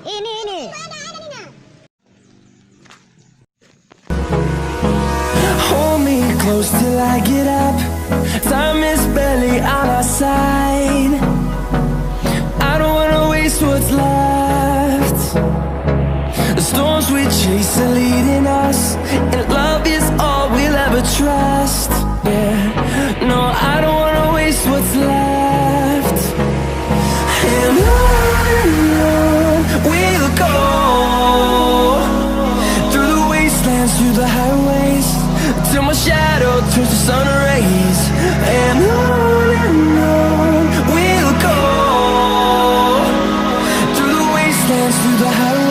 Ini. Hold me close till I get up. Time is barely on our side. I don't wanna waste what's left. The storms we chase are leading us, and love is all we'll ever trust. Yeah, no, I don't wanna waste what's left. And on we'll go, through the wastelands, through the highways, till my shadow turns to sun rays. And on we'll go, through the wastelands, through the highways.